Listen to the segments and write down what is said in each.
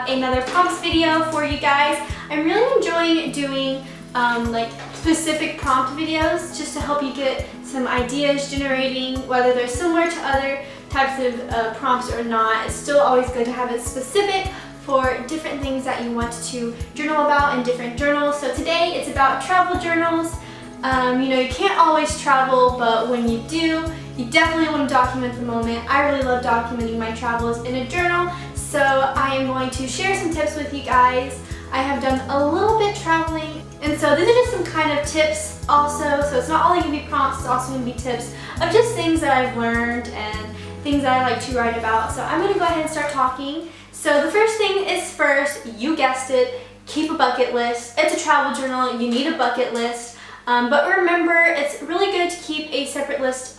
have another prompts video for you guys. I'm really enjoying doing like specific prompt videos just to help you get some ideas generating, whether they're similar to other types of prompts or not. It's still always good to have it specific for different things that you want to journal about in different journals. So today it's about travel journals. You know, you can't always travel, but when you do, you definitely want to document the moment. I really love documenting my travels in a journal, so I am going to share some tips with you guys. I have done a little bit traveling, and so these are just some kind of tips also. So it's not only going to be prompts, it's also going to be tips of just things that I've learned and things that I like to write about. So I'm going to go ahead and start talking. So the first thing is first, you guessed it, keep a bucket list. It's a travel journal, you need a bucket list. But remember, it's really good to keep a separate list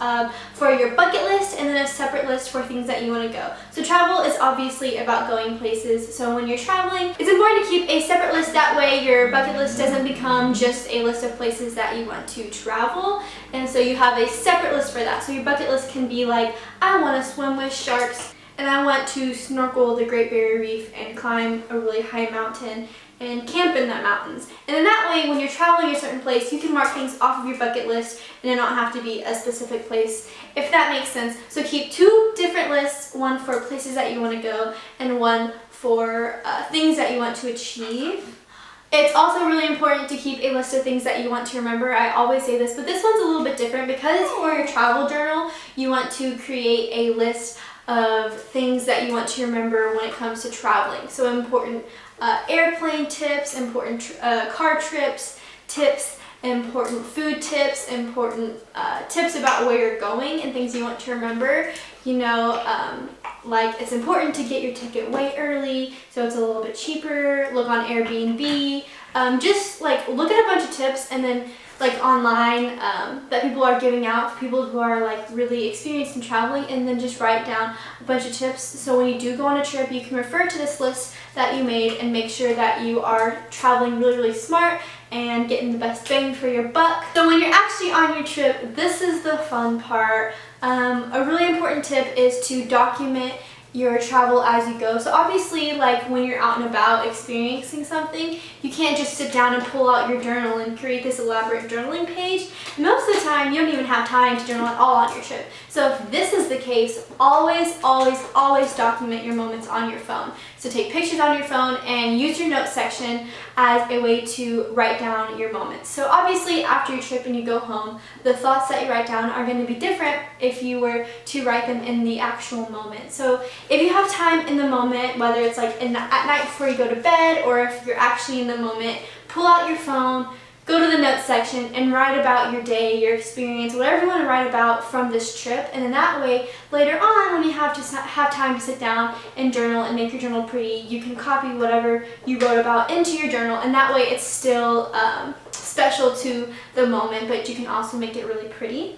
for your bucket list and then a separate list for things that you want to go. So travel is obviously about going places. So when you're traveling, it's important to keep a separate list. That way your bucket list doesn't become just a list of places that you want to travel. And so you have a separate list for that. So your bucket list can be like, I want to swim with sharks, and I want to snorkel the Great Barrier Reef and climb a really high mountain and camp in the mountains. And in that way, when you're traveling a certain place, you can mark things off of your bucket list and it not have to be a specific place, if that makes sense. So keep two different lists, one for places that you want to go and one for things that you want to achieve. It's also really important to keep a list of things that you want to remember. I always say this, but this one's a little bit different because it's for your travel journal. You want to create a list of things that you want to remember when it comes to traveling. So important airplane tips, important car trips tips, important food tips, important tips about where you're going and things you want to remember. You know, like it's important to get your ticket way early so it's a little bit cheaper. Look on Airbnb. Just like look at a bunch of tips and then like online that people are giving out for people who are like really experienced in traveling, and then just write down a bunch of tips so when you do go on a trip you can refer to this list that you made and make sure that you are traveling really smart and getting the best bang for your buck. So when you're actually on your trip, this is the fun part. A really important tip is to document your travel as you go. So obviously, like when you're out and about experiencing something, you can't just sit down and pull out your journal and create this elaborate journaling page. Most of the time, you don't even have time to journal at all on your trip. So if this is the case, always document your moments on your phone. So take pictures on your phone and use your notes section as a way to write down your moments. So obviously after your trip and you go home, the thoughts that you write down are going to be different if you were to write them in the actual moment. So if you have time in the moment, whether it's like at night before you go to bed or if you're actually in the moment, pull out your phone, go to the notes section and write about your day, your experience, whatever you want to write about from this trip. And in that way, later on when you have time to sit down and journal and make your journal pretty, you can copy whatever you wrote about into your journal, and that way it's still special to the moment, but you can also make it really pretty.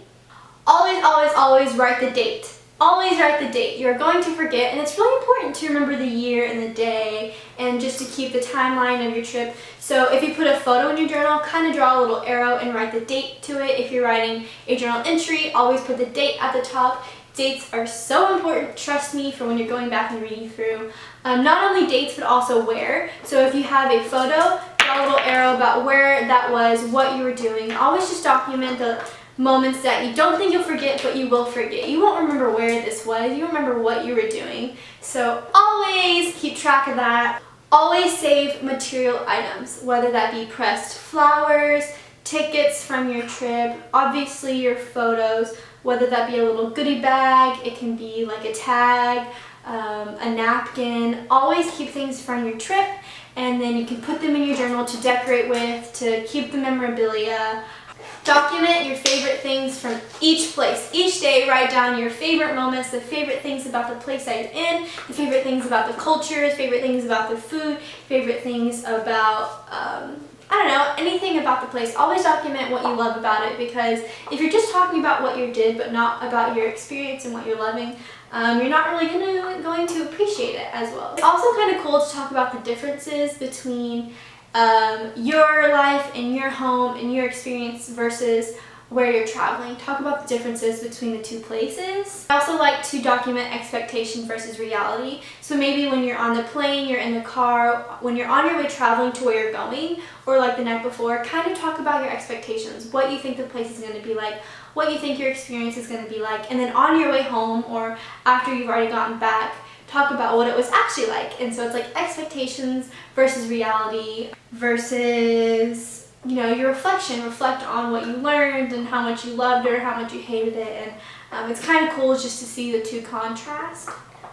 Always write the date. Always write the date. You're going to forget, and it's really important to remember the year and the day and just to keep the timeline of your trip. So if you put a photo in your journal, kind of draw a little arrow and write the date to it. If you're writing a journal entry, always put the date at the top. Dates are so important, trust me, for when you're going back and reading through. Not only dates, but also where. So if you have a photo, draw a little arrow about where that was, what you were doing. Always just document the moments that you don't think you'll forget, but you will forget. You won't remember where this was, you remember what you were doing. So always keep track of that. Always save material items, whether that be pressed flowers, tickets from your trip, obviously your photos, whether that be a little goodie bag, it can be like a tag, a napkin. Always keep things from your trip, and then you can put them in your journal to decorate with, to keep the memorabilia. Document your favorite things from each place. Each day, write down your favorite moments, the favorite things about the place that you're in, the favorite things about the cultures, favorite things about the food, favorite things about, I don't know, anything about the place. Always document what you love about it, because if you're just talking about what you did but not about your experience and what you're loving, you're not really going to appreciate it as well. It's also kind of cool to talk about the differences between your life and your home and your experience versus where you're traveling. Talk about the differences between the two places. I also like to document expectation versus reality. So maybe when you're on the plane, you're in the car, when you're on your way traveling to where you're going, or like the night before, kind of talk about your expectations, what you think the place is going to be like, what you think your experience is going to be like, and then on your way home or after you've already gotten back, talk about what it was actually like. And so it's like expectations versus reality versus, you know, your reflection. Reflect on what you learned and how much you loved it or how much you hated it. And it's kind of cool just to see the two contrast.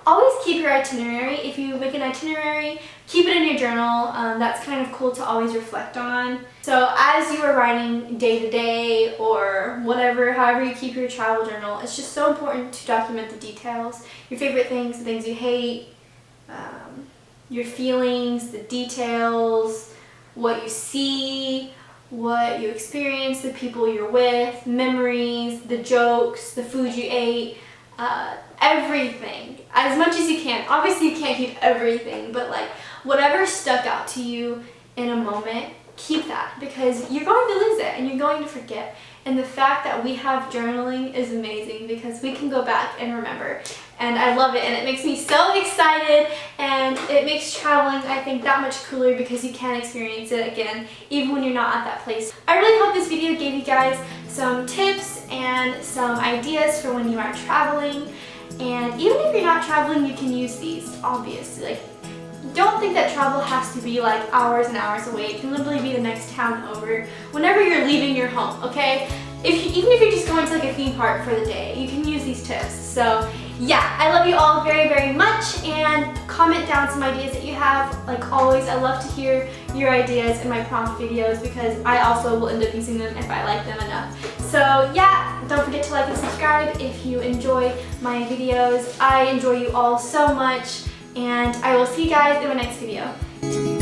Always keep your itinerary. If you make an itinerary, keep it in your journal. That's kind of cool to always reflect on. So as you are writing day to day or whatever, however you keep your travel journal, it's just so important to document the details, your favorite things, the things you hate, your feelings, the details, what you see, what you experience, the people you're with, memories, the jokes, the food you ate, everything, as much as you can. Obviously you can't keep everything, but like whatever stuck out to you in a moment, keep that, because you're going to lose it and you're going to forget. And the fact that we have journaling is amazing because we can go back and remember. And I love it, and it makes me so excited, and it makes traveling, I think, that much cooler because you can experience it again even when you're not at that place. I really hope this video gave you guys some tips and some ideas for when you are traveling. And even if you're not traveling, you can use these, obviously. Like, don't think that travel has to be like hours and hours away. It can literally be the next town over whenever you're leaving your home, okay? Even if you're just going to like a theme park for the day, you can use these tips. So yeah, I love you all very, very much, and comment down some ideas that you have. Like always, I love to hear your ideas in my prompt videos because I also will end up using them if I like them enough. So yeah, don't forget to like and subscribe if you enjoy my videos. I enjoy you all so much, and I will see you guys in my next video.